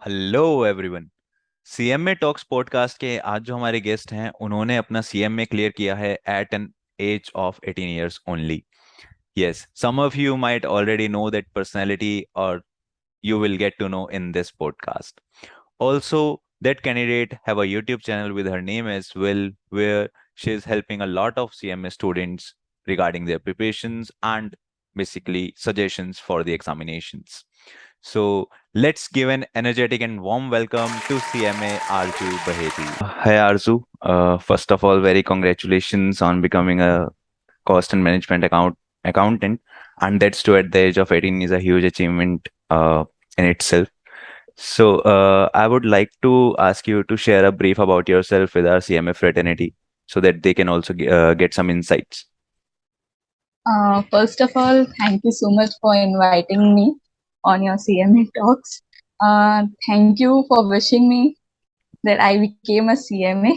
Hello everyone. CMA talks podcast के आज जो हमारे गेस्ट हैं उन्होंने अपना सीएमए क्लियर किया है at an age of 18 years only. Yes, some of you might already know that personality, or you will get to know in this podcast. Also, that candidate have a YouTube channel with her name as well, where she is helping a lot of CMA students regarding their preparations and basically suggestions for the examinations. So let's give an energetic and warm welcome to CMA Aarzoo Bahety. Hi Arzoo. First of all, very congratulations on becoming a cost and management accountant, and that's too at the age of 18 is a huge achievement in itself. So I would like to ask you to share a brief about yourself with our CMA fraternity so that they can also get some insights. First of all, thank you so much for inviting me on your CMA talks. Thank you for wishing me that I became a CMA.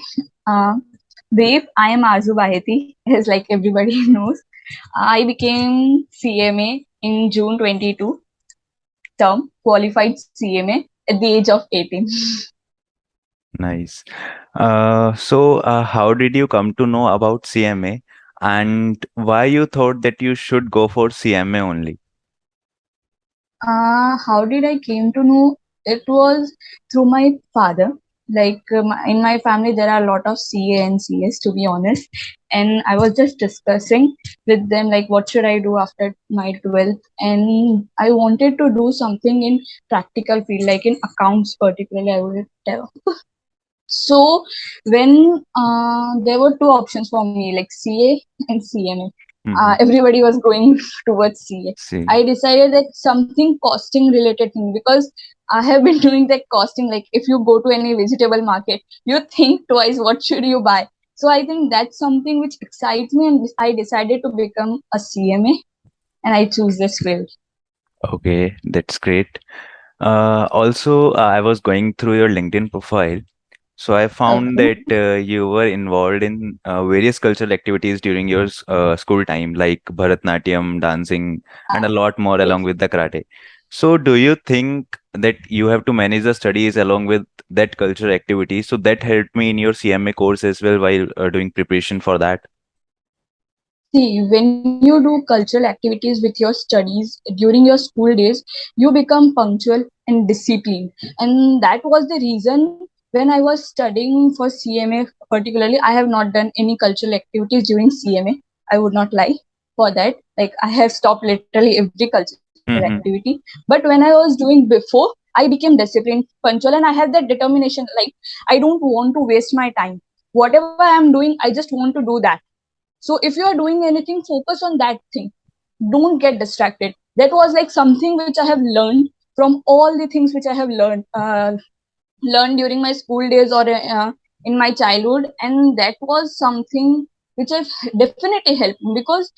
Babe, I am Arzoo Bahety, as like everybody knows. I became CMA in June 22 term, qualified CMA at the age of 18. Nice. So how did you come to know about CMA and why you thought that you should go for CMA only? How did I came to know? It was through my father. Like in my family, there are a lot of CA and CS, to be honest. And I was just discussing with them, like, what should I do after my 12th? And I wanted to do something in practical field, like in accounts, particularly. I would tell. So when there were two options for me, like CA and CMA. Mm-hmm. Everybody was going towards CA. See. I decided that something costing related thing, because I have been doing that costing. Like if you go to any vegetable market, you think twice what should you buy. So I think that's something which excites me, and I decided to become a CMA, and I choose this field. Okay, that's great. Also, I was going through your LinkedIn profile. So I found Okay. that you were involved in various cultural activities during your school time, like Bharatnatyam, dancing, and a lot more along Yes. with the karate. So do you think that you have to manage the studies along with that cultural activity? So that helped me in your CMA course as well while doing preparation for that. See, when you do cultural activities with your studies during your school days, you become punctual and disciplined. And that was the reason when I was studying for CMA, particularly, I have not done any cultural activities during CMA. I would not lie for that. Like, I have stopped literally every cultural Mm-hmm. activity. But when I was doing before, I became disciplined, punctual, and I had that determination. Like, I don't want to waste my time. Whatever I am doing, I just want to do that. So if you are doing anything, focus on that thing. Don't get distracted. That was like something which I have learned from all the things which I have learned during my school days or in my childhood, and that was something which has definitely helped me, because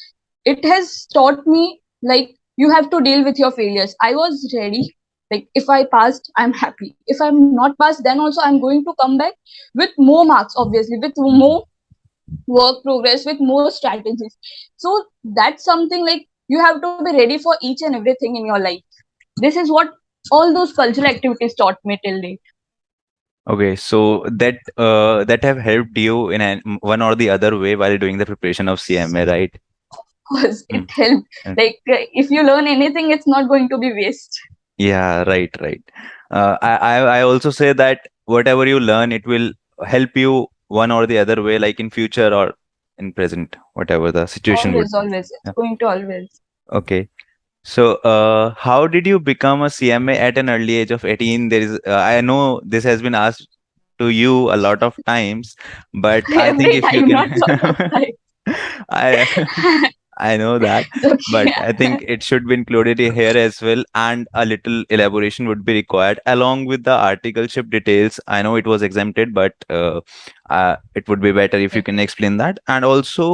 it has taught me, like, you have to deal with your failures. I was ready. Like if I passed, I'm happy. If I'm not passed, then also I'm going to come back with more marks, obviously, with more work progress, with more strategies. So that's something like you have to be ready for each and everything in your life. This is what all those cultural activities taught me till date. Okay, so that have helped you in one or the other way while doing the preparation of CMA, right? Because it Mm. helped. Uh, Like if you learn anything, it's not going to be waste. Yeah, right, right. I also say that whatever you learn, it will help you one or the other way, like in future or in present, whatever the situation would be. Always it's Yeah. going to always. Okay. So, how did you become a CMA at an early age of 18? There is, I know this has been asked to you a lot of times, but I think Every if you time, can, not lot of time. I I know that, but I Okay. think it should be included here as well, and a little elaboration would be required along with the articleship details. I know it was exempted, but it would be better if you can explain that. And also,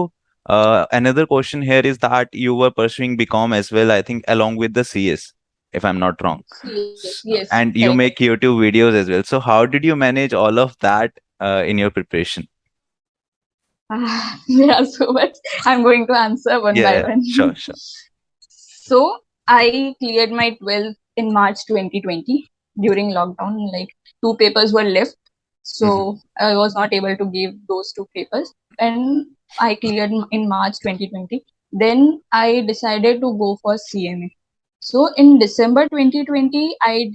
another question here is that you were pursuing BCom as well, I think, along with the CS, if I'm not wrong. Yes, And you correct. make YouTube videos as well. So how did you manage all of that in your preparation? There are so much. I'm going to answer one by Yeah, one. sure, sure. So I cleared my 12th in March 2020. during lockdown. Like, two papers were left, Mhm. so I was not able to give those two papers, and I cleared in March 2020. Then I decided to go for CMA. So in December 2020, I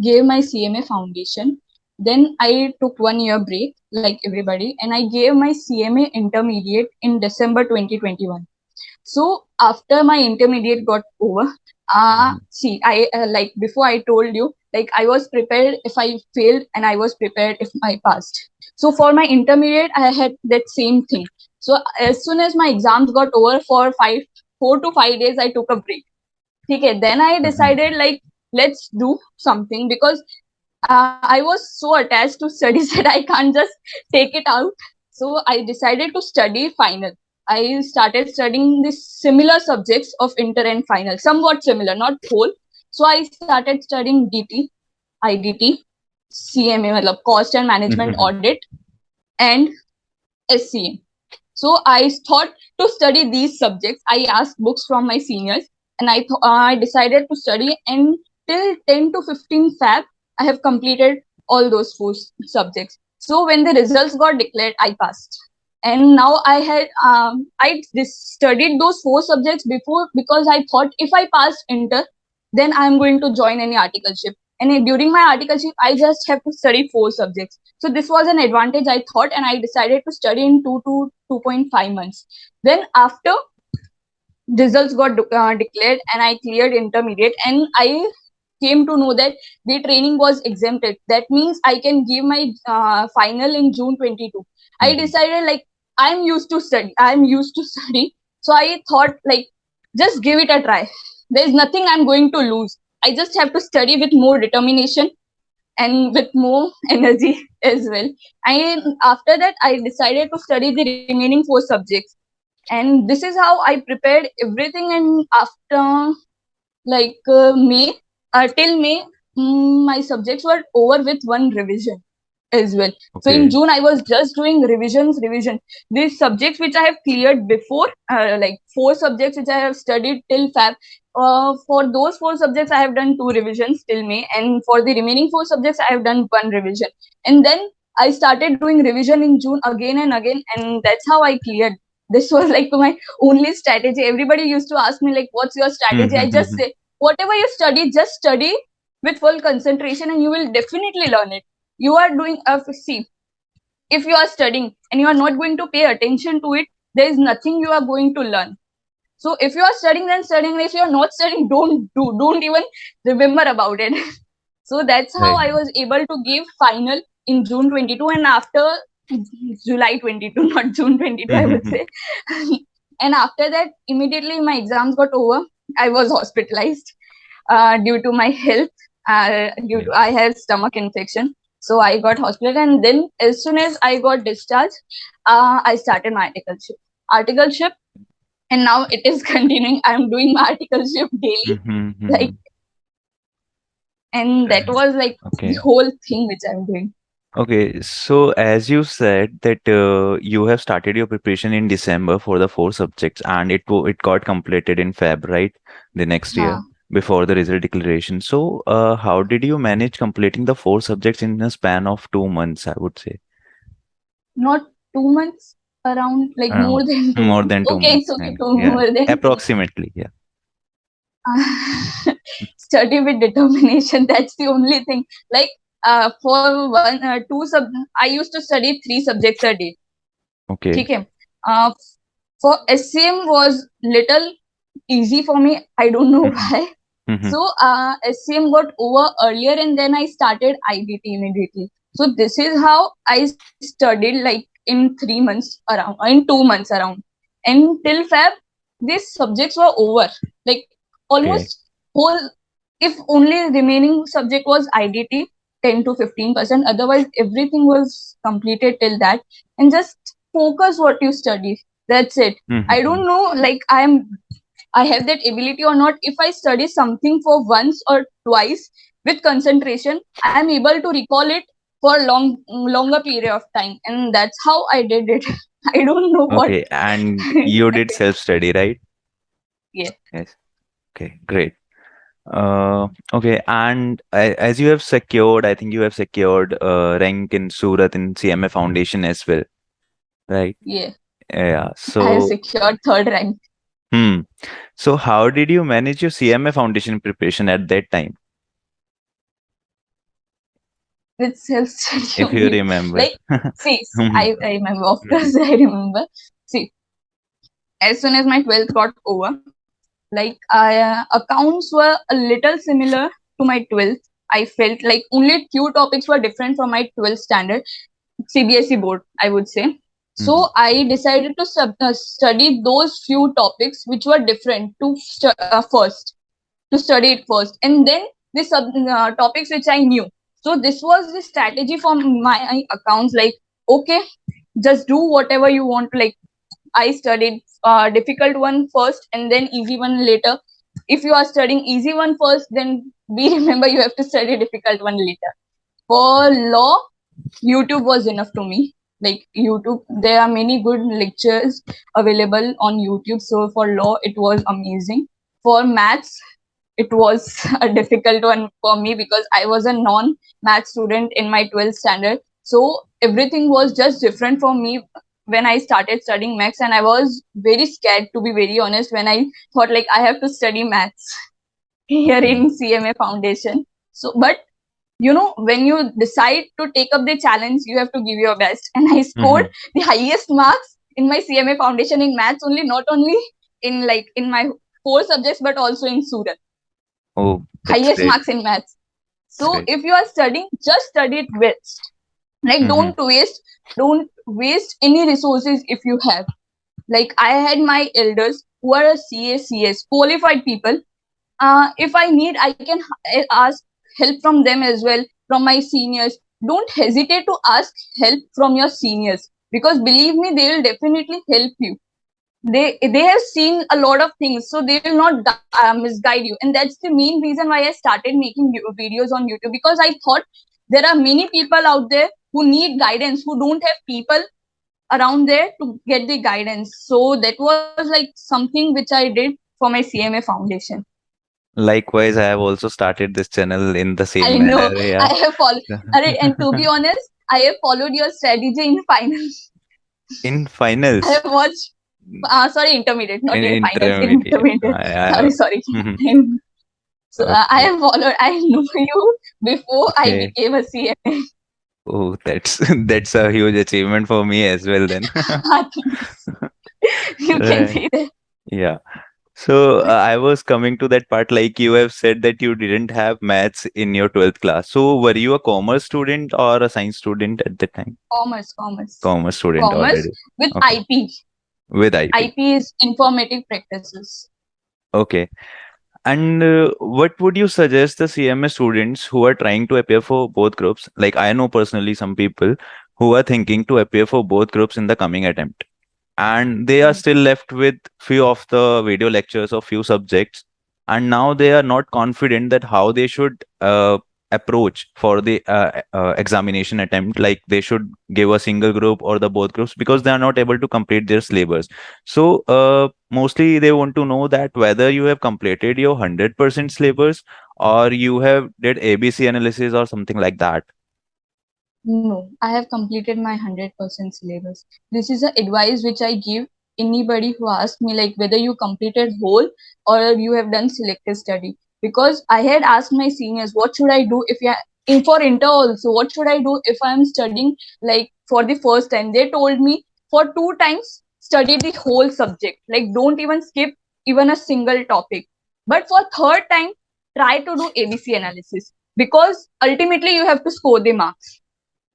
gave my CMA foundation. Then I took 1 year break, like everybody, and I gave my CMA intermediate in December 2021. So after my intermediate got over, Mhm. see, I like before I told you, like I was prepared if I failed, and I was prepared if I passed. So for my intermediate, I had that same thing. So as soon as my exams got over, for 4 to 5 days, I took a break. Okay, then I Mhm. decided, like, let's do something, because I was so attached to studies that I can't just take it out. So I decided to study final. I started studying the similar subjects of inter and final, somewhat similar, not whole. So I started studying DT, IDT, CMA, मतलब cost and management Mhm. audit, and SCM. So I thought to study these subjects. I asked books from my seniors, and I decided to study. And till 10 to 15 Feb, I have completed all those four subjects. So when the results got declared, I passed. And now studied those four subjects before, because I thought if I pass inter, then I'm going to join any articleship. And during my articleship, I just have to study four subjects. So this was an advantage, I thought, and I decided to study in 2 to 2.5 months. Then after results got declared, and I cleared intermediate, and I came to know that the training was exempted. That means I can give my final in June 22. I Mhm. decided, like, I'm used to study. I'm used to study. So I thought, like, just give it a try. There's nothing I'm going to lose. I just have to study with more determination and with more energy as well. And after that, I decided to study the remaining four subjects. And this is how I prepared everything. And after, like, May, till May, my subjects were over with one revision as well. So in Okay. June, I was just doing revision. These subjects which I have cleared before, like four subjects which I have studied till Feb. For those four subjects, I have done two revisions till May, and for the remaining four subjects, I have done one revision. And then I started doing revision in June again and again, and that's how I cleared. This was like my only strategy. Everybody used to ask me, like, "What's your strategy?" I just Mhm. say, "Whatever you study, just study with full concentration, and you will definitely learn it." You are doing a see, if you are studying and you are not going to pay attention to it, there is nothing you are going to learn. So if you are studying, then studying. If you are not studying, don't even remember about it. So that's how Right. I was able to give final in June 22, and after July 22, not June 22, I would Mhm. say. And after that, immediately my exams got over. I was hospitalized due to my health. Due Yeah. to I had stomach infection, so I got hospital. And then as soon as I got discharged, I started my articleship, and now it is continuing. I'm doing my articleship daily, Mhm. like, Mhm. and that was like the Okay. whole thing which I'm doing. Okay, so as you said that you have started your preparation in December for the four subjects, and it got completed in Feb, right? The next year uh, before the result declaration. So, how did you manage completing the four subjects in a span of 2 months, I would say? Not 2 months, around, like, Around more than two more months than two Okay, it's months, okay, kind of. two Yeah, more than 2 months. approximately. Yeah. Study with determination, that's the only thing. Like, for one two sub I used to study three subjects a day. Okay. Okay. uh, for SCM was little easy for me, I don't know Mm-hmm. why. Mm-hmm. So SCM got over earlier, and then I started IBT immediately. So this is how I studied, like, in 3 months around, in 2 months around. And till Feb, these subjects were over. Like, Okay. almost whole, if only remaining subject was IDT, 10 to 15%. Otherwise, everything was completed till that. And just focus what you study. That's it. I Mm-hmm. don't know, like, I have that ability or not. If I study something for once or twice with concentration, I am able to recall it for longer period of time, and that's how I did it. I don't know what. Okay, and you did self-study, right? Yeah. Yes. Okay, great. Okay, and as you have secured, I think you have secured rank in Surat in CMA Foundation as well, right? Yeah, Yeah. I have So, secured third rank. hmm. So how did you manage your CMA Foundation preparation at that time, With self study if you only. remember? Like, see, Mhm, I remember, of mhm, course, I remember. See, as soon as my 12th got over, like, accounts were a little similar to my 12th. I felt like only few topics were different from my 12th standard CBSE board, I would say. mhm, So I decided to study those few topics which were different first, to study it first, and then the topics which I knew. So this was the strategy for my accounts. Like, okay, just do whatever you want. Like, I studied difficult one first and then easy one later. If you are studying easy one first, then we remember you have to study difficult one later. For law, YouTube was enough to me. Like, YouTube, there are many good lectures available on YouTube. So for law, it was amazing. For maths, it was a difficult one for me because I was a non-math student in my 12th standard. So everything was just different for me when I started studying maths, and I was very scared, to be very honest, when I thought like I have to study maths here mhm, in CMA Foundation. So, but when you decide to take up the challenge, you have to give your best. And I scored mhm. the highest marks in my CMA Foundation in maths only, not only in like in my core subjects, but also in Surat. Oh, that's Highest great. marks in maths. That's So great. if you are studying, just study it best. Like, Mhm, don't waste any resources if you have. Like, I had my elders who are a CACS qualified people. If I need, I can ask help from them as well, from my seniors. Don't hesitate to ask help from your seniors, because believe me, they will definitely help you. They have seen a lot of things, so they will not misguide you. And that's the main reason why I started making videos on YouTube, because I thought there are many people out there who need guidance, who don't have people around there to get the guidance. So that was like something which I did for my CMA Foundation. Likewise, I have also started this channel in the I same know. manner. Yeah. I have followed. And to be honest, I have followed your strategy in finals. In I have finals, watched. Sorry, intermediate, not in in finals. In intermediate, intermediate. Sorry. mhm. So I Okay, have followed. I know you before I okay. became a CMA. Oh, that's that's a huge achievement for me as well then. You can Right. see that. Yeah. So I was coming to that part, like you have said that you didn't have maths in your 12th class. So were you a commerce student or a science student at that time? Commerce, commerce, Commerce student commerce already. with Okay. IP. With IP. IP is informative practices. Okay. And what would you suggest the CMA students who are trying to appear for both groups? Like I know personally some people who are thinking to appear for both groups in the coming attempt, and they are still left with few of the video lectures of few subjects, and now they are not confident that how they should approach for the examination attempt, like they should give a single group or the both groups, because they are not able to complete their syllabus. So mostly they want to know that whether you have completed your 100% syllabus or you have did ABC analysis or something like that. No, I have completed my 100% syllabus. This is the advice which I give anybody who asks me, like, whether you completed whole or you have done selective study. Because I had asked my seniors, what should I do if you for inter also, what should I do if I am studying like for the first time? They told me for 2 times study the whole subject. Like, don't even skip even a single topic. But for third time, try to do ABC analysis, because ultimately you have to score the marks.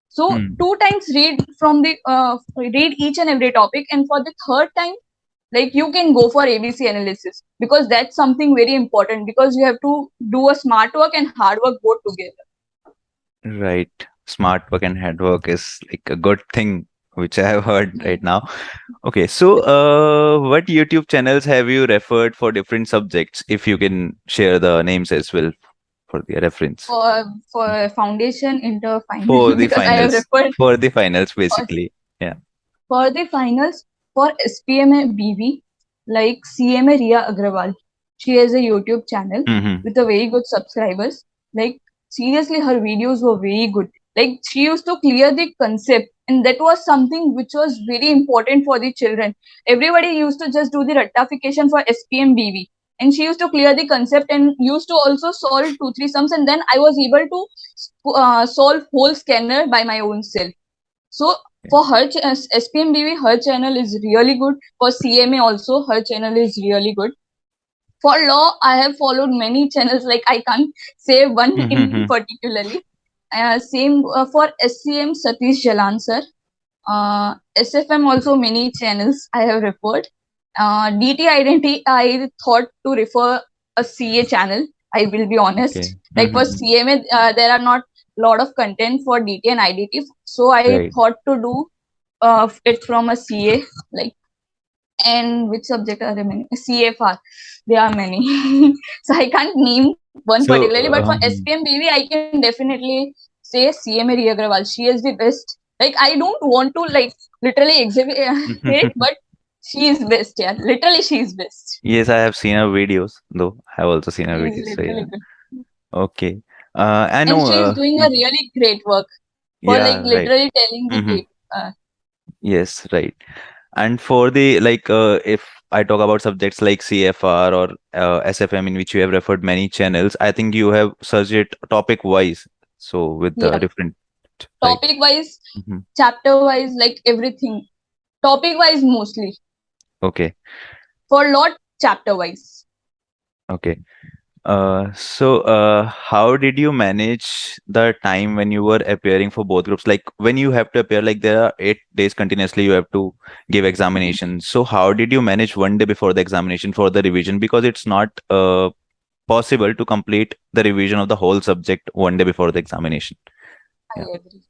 So Hmm. 2 times read each and every topic, and for the third time, like, you can go for ABC analysis, because that's something very important, because you have to do a smart work and hard work both together. Right. Smart work and hard work is like a good thing, which I have heard right now. Okay, so what YouTube channels have you referred for different subjects? If you can share the names as well for the reference. For foundation, inter, For final, the because I have finals. referred For the finals, for, basically. Yeah. for the finals for SPMA BV, like CMA Ria Agrawal. She has a YouTube channel Mm-hmm. with a very good subscribers. Like seriously, her videos were very good. Like she used to clear the concept, and that was something which was very important for the children. Everybody used to just do the rectification for SPMBV, and she used to clear the concept and used to also solve 2 3 sums, and then I was able to solve whole scanner by my own self. So for her SPMBV, her channel is really good. For CMA also, her channel is really good. For law, I have followed many channels. Like I can't say one in Mm-hmm. particularly. Same for SCM Satish Jalan sir. SFM also many channels I have referred. DT Identity I thought to refer a CA channel. I will be honest. Okay. Like for Mm-hmm. CMA, there are not lot of content for DT and IDT, so I Right. thought to do it from a CA. Like, and which subject are remaining? CFR. There are many. So I can't name one So, particularly, but for SPMBV, I can definitely say CMA Agarwal. She is the best. Like I don't want to like literally exhibit it, but she is best. Yeah, literally she is best. yes, I have seen her videos, though. I have also seen her She is videos. So, yeah. literally good, Okay. I and know. she is doing a Mhm. really great work for like Yeah, right. literally telling the Mm-hmm. paper. Yes, right. And for the like, if I talk about subjects like CFR or SFM, in which you have referred many channels, I think you have searched it topic wise. So with the Yeah, different, right? topic wise, Hmm. chapter wise, like everything. Topic wise mostly. Okay. For lot, chapter wise. Okay. How did you manage the time when you were appearing for both groups? Like when you have to appear, like there are 8 days continuously you have to give examination. So how did you manage one day before the examination for the revision? Because it's not possible to complete the revision of the whole subject one day before the examination. I Yeah. agree.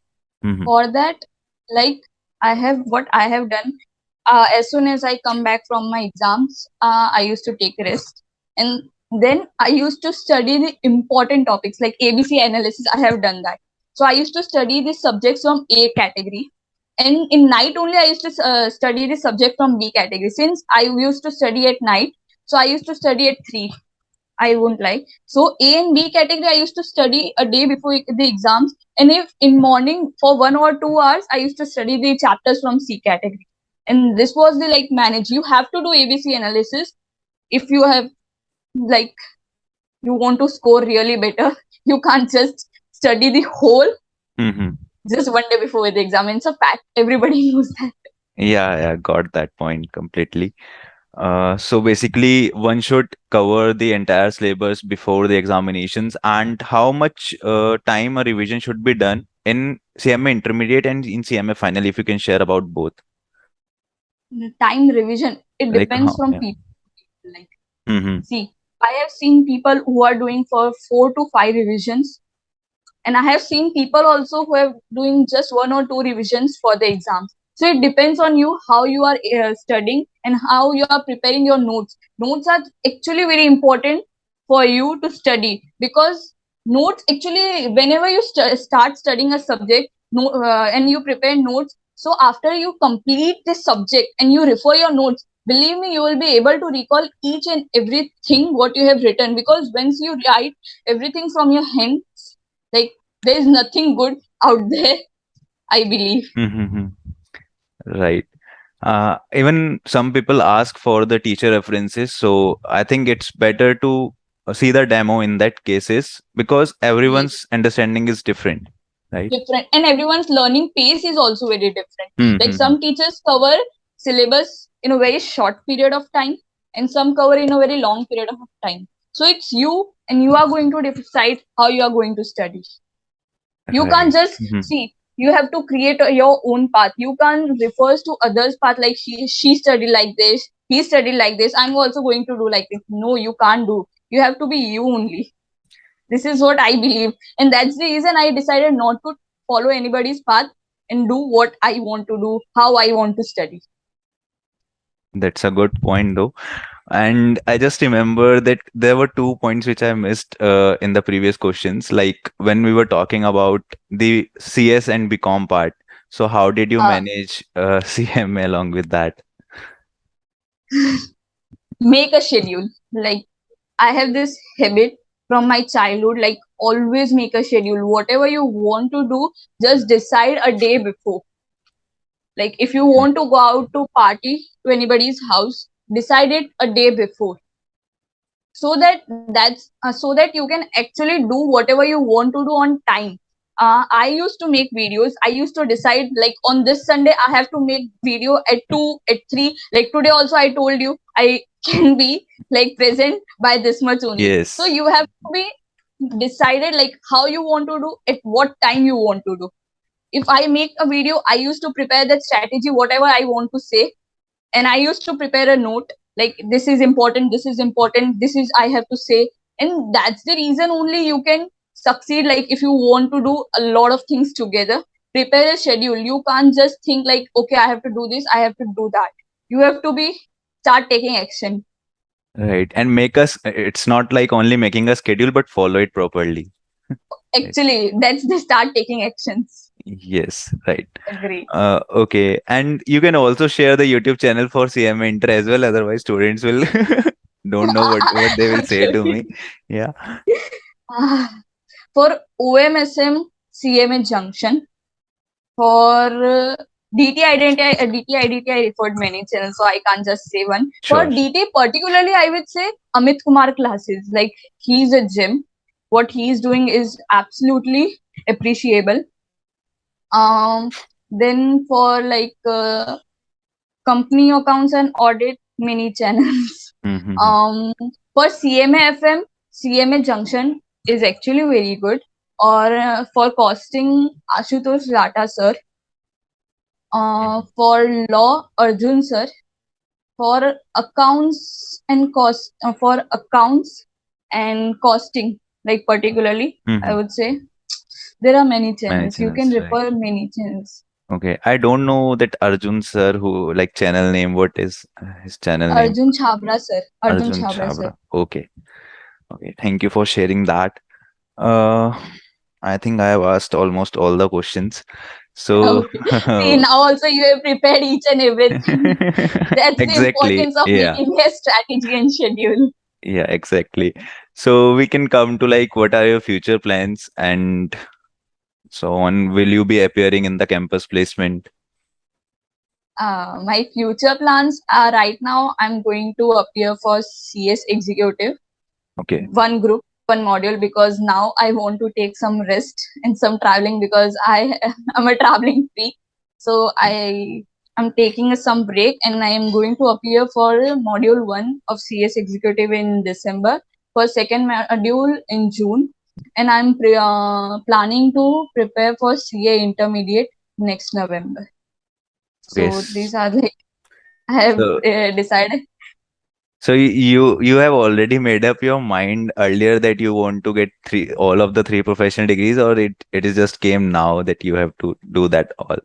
Mm-hmm. For that, like I have what I have done. As soon as I come back from my exams, I used to take rest, and then I used to study the important topics like ABC analysis. I have done that. So I used to study the subjects from A category, and in night only I used to study the subject from B category. Since I used to study at night, so I used to study at 3. I won't lie. So A and B category, I used to study a day before the exams, and if in morning for 1 or 2 hours, I used to study the chapters from C category. And this was the like manage. You have to do ABC analysis if you have like you want to score really better. You can't just study the whole Mm-hmm. just one day before the exam. It's a fact. Everybody knows that. Yeah, yeah, got that point completely. So basically, one should cover the entire syllabus before the examinations. And how much time a revision should be done in CMA Intermediate and in CMA Final, if you can share about both. Time revision. It Like depends how? from Yeah. people. Like Mm-hmm. see, I have seen people who are doing for 4 to 5 revisions, and I have seen people also who are doing just 1 or 2 revisions for the exams. So it depends on you how you are studying and how you are preparing your notes. Notes are actually very important for you to study, because notes actually whenever you start studying a subject, no, and you prepare notes, so after you complete this subject and you refer your notes, believe me, you will be able to recall each and everything what you have written, because once you write everything from your hand, like there is nothing good out there, I believe. Mm-hmm. Right. Even some people ask for the teacher references, so I think it's better to see the demo in that cases because Yes, everyone's understanding is different, right? different, and everyone's learning pace is also very different. Like Mm-hmm. some teachers cover syllabus in a very short period of time, and some cover in a very long period of time. So it's you, and you are going to decide how you are going to study. You can't Right. just Mm-hmm. see, you have to create your own path. You can't refers to others path like she studied like this, he studied like this, I'm also going to do like this. No, you can't do. You have to be you only. This is what I believe, and that's the reason I decided not to follow anybody's path and do what I want to do, how I want to study. That's a good point, though. And I just remember that there were 2 points which I missed in the previous questions, like when we were talking about the CS and BCom part. So, how did you uh, manage CMA along with that? Make a schedule. Like I have this habit from my childhood, like always make a schedule. Whatever you want to do, just decide a day before. Like if you want to go out to party to anybody's house, decide it a day before, so that you can actually do whatever you want to do on time. I used to make videos. I used to decide like on this Sunday I have to make video at 2 at 3. Like today also I told you I can be like present by this much only. So Yes. you have to be decided like how you want to do, at what time you want to do. If I make a video, I used to prepare that strategy, whatever I want to say, and I used to prepare a note like this is important, this is important, this is I have to say. And that's the reason only you can succeed. Like if you want to do a lot of things together, prepare a schedule. You can't just think like okay, I have to do this, I have to do that. You have to be start taking action. Right. And make us, it's not like only making a schedule, but follow it properly. Right. Actually, that's the start taking actions. Yes, right. Agree. Okay. And you can also share the YouTube channel for CMA Inter as well. Otherwise, students will don't know what they will say to me. Actually, Yeah. for OMSM CMA junction, for DTI referred many channels, so I can't just say one. For Sure. DT particularly, I would say Amit Kumar classes. Like he's a gym. What he's doing is absolutely appreciable. Um, then for like company accounts and audit, many channels. Mm-hmm. Um, for CMA FM, CMA Junction is actually very good. Or for costing, Ashutosh Rata sir. For law, Arjun sir. For accounts and cost, for accounts and costing, like particularly, I Mm-hmm. would say there are many Many channels. You can channels, right? refer many channels. Okay. I don't know that Arjun sir who like channel name. What is his channel name? Arjun Chabra sir. Arjun Arjun Chabra sir. Chabra. Okay. Okay. Thank you for sharing that. Uh, I think I have asked almost all the questions. So, Okay. See, now also you have prepared each and everything. That's the exactly. importance of Yeah. making a strategy and schedule. Yeah, exactly. So we can come to like what are your future plans and so on. Will you be appearing in the campus placement? My future plans are right now I'm going to appear for CS Executive, Okay. one group, one module, because now I want to take some rest and some traveling because I am a traveling freak. So I am taking some break and I am going to appear for module 1 of CS Executive in December, for second module in June, and I'm planning to prepare for CA Intermediate next November. Okay. So these are like I have So decided. you have already made up your mind earlier that you want to get three all of the three professional degrees, or it is just came now that you have to do that all.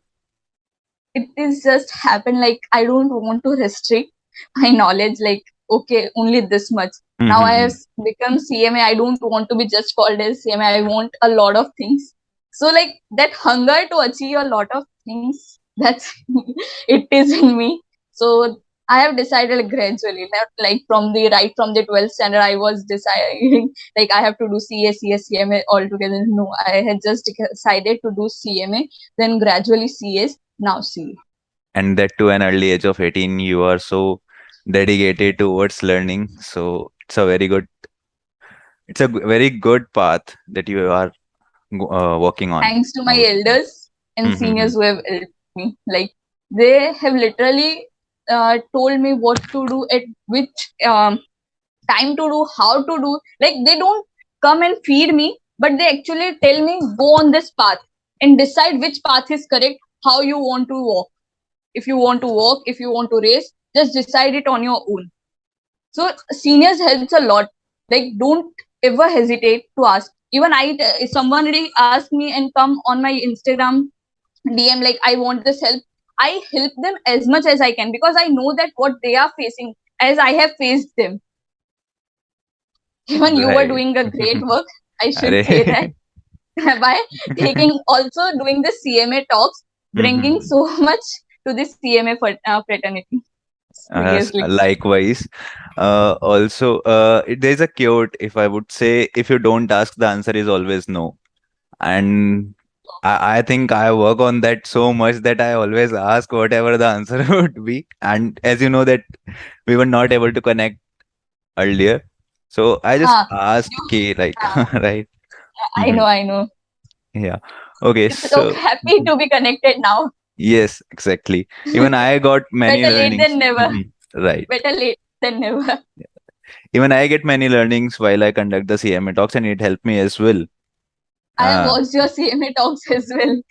It is just happen like I don't want to restrict my knowledge like okay only this much. Now I have Mm-hmm. become CMA. I don't want to be just called as CMA. I want a lot of things. So like that hunger to achieve a lot of things, that's it is in me. So I have decided like, gradually, not like from the right from the 12th standard I was deciding like I have to do CMA all together. No, I had just decided to do CMA, then gradually CS, now CA. And that to an early age of 18, you are so dedicated towards learning. So very good path that you are working on, Thanks to I my would say. elders and Mm-hmm. seniors who have helped me. Like they have literally told me what to do at which time to do, how to do. Like they don't come and feed me, but they actually tell me go on this path and decide which path is correct, how you want to walk. If you want to walk, if you want to race, just decide it on your own. So seniors helps a lot. Like don't ever hesitate to ask. Even if someone really ask me and come on my Instagram DM like I want this help, I help them as much as I can because I know that what they are facing as I have faced them. Even you were Right. doing a great work, I should say that, Arey. by taking also doing the CMA talks, bringing Mhm. so much to the CMA fraternity. Seriously. Likewise. Also, there's a quote, if I would say, if you don't ask, the answer is always no. And I think I work on that so much that I always ask whatever the answer would be. And as you know that we were not able to connect earlier. So I just Huh. asked You, K, like, right? I Hmm. know, I know. Yeah. Okay. It's so So, happy to be connected now. yes, exactly. Even I got many Better late learnings. than never. Mhm. Right. Better late than never. Even I get many learnings while I conduct the CMA talks, and it helped me as well. I have Uh, watched your CMA talks as well.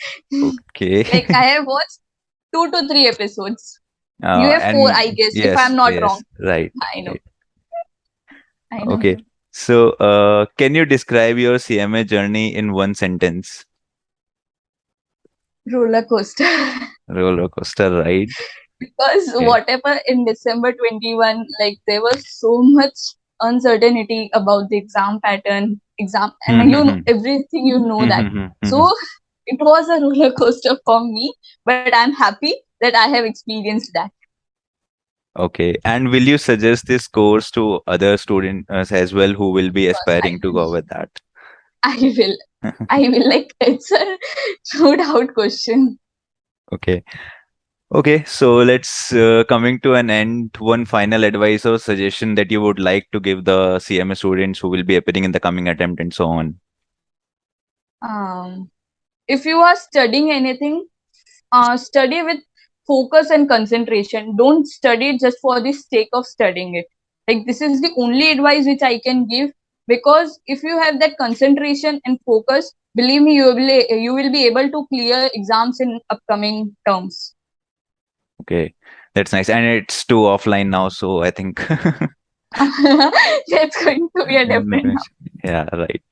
okay. Like I have watched 2 to 3 episodes. You have four, I And guess, if yes, I'm not yes, wrong. right, I know. right. I know. Okay. So, can you describe your CMA journey in one sentence? Roller coaster. Roller coaster ride. Because Okay. whatever in December 21, like there was so much uncertainty about the exam pattern, exam, and everything you know that. So it was a roller coaster for me, but I'm happy that I have experienced that. Okay. And will you suggest this course to other students as well who will be Because aspiring to go with that? I will, I will like it's a no doubt question. Okay. Okay. So let's coming to an end. One final advice or suggestion that you would like to give the CMA students who will be appearing in the coming attempt and so on. Um, if you are studying anything, study with focus and concentration. Don't study just for the sake of studying it. Like this is the only advice which I can give, because if you have that concentration and focus, believe me, you will be able to clear exams in upcoming terms. Okay. That's nice. And it's too offline now, so I think That's going to be a different now. yeah, right.